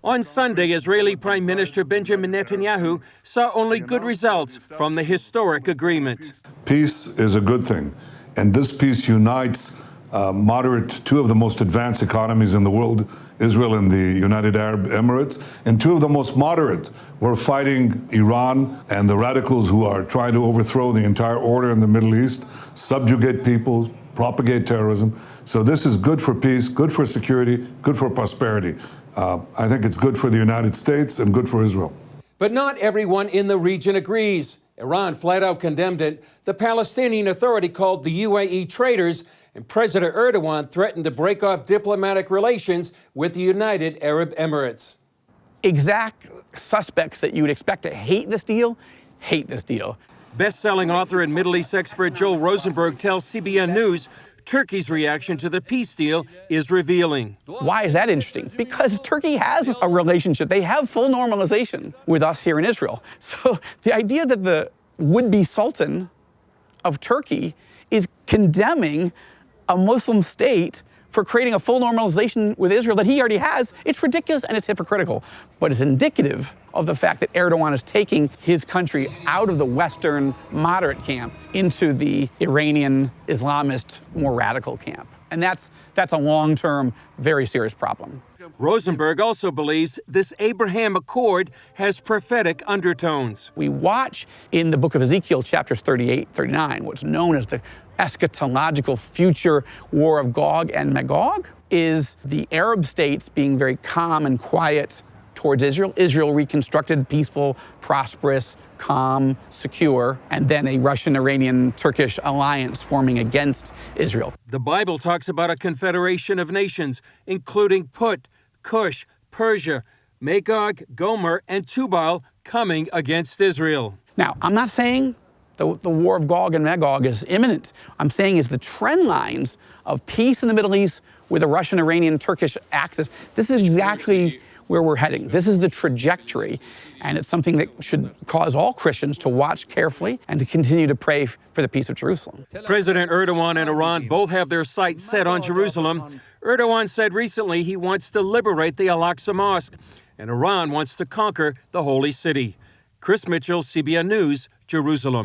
On Sunday, Israeli Prime Minister Benjamin Netanyahu saw only good results from the historic agreement. Peace is a good thing, and this peace unites two of the most advanced economies in the world, Israel and the United Arab Emirates, and two of the most moderate. We're fighting Iran and the radicals who are trying to overthrow the entire order in the Middle East, subjugate people, propagate terrorism. So this is good for peace, good for security, good for prosperity. I think it's good for the United States and good for Israel. But not everyone in the region agrees. Iran flat out condemned it. The Palestinian Authority called the UAE traitors, and President Erdogan threatened to break off diplomatic relations with the United Arab Emirates. Exact suspects that you would expect to hate this deal. Best-selling author and Middle East expert Joel Rosenberg tells CBN News Turkey's reaction to the peace deal is revealing. Why is that interesting? Because Turkey has a relationship. They have full normalization with us here in Israel. So the idea that the would-be sultan of Turkey is condemning a Muslim state for creating a full normalization with Israel that he already has, it's ridiculous and it's hypocritical. But it's indicative of the fact that Erdogan is taking his country out of the Western moderate camp into the Iranian Islamist, more radical camp. And that's a long-term, very serious problem. Rosenberg also believes this Abraham Accord has prophetic undertones. We watch in the book of Ezekiel, chapters 38, 39, what's known as the eschatological future war of Gog and Magog, is the Arab states being very calm and quiet towards Israel. Israel reconstructed, peaceful, prosperous, calm, secure, and then a Russian-Iranian-Turkish alliance forming against Israel. The Bible talks about a confederation of nations, including Put, Cush, Persia, Magog, Gomer, and Tubal coming against Israel. Now, I'm not saying the war of Gog and Magog is imminent. I'm saying is the trend lines of peace in the Middle East with a Russian-Iranian-Turkish axis. This is exactly where we're heading. This is the trajectory, and it's something that should cause all Christians to watch carefully and to continue to pray for the peace of Jerusalem. President Erdogan and Iran both have their sights set on Jerusalem. Erdogan said recently he wants to liberate the Al-Aqsa Mosque, and Iran wants to conquer the Holy City. Chris Mitchell, CBN News, Jerusalem.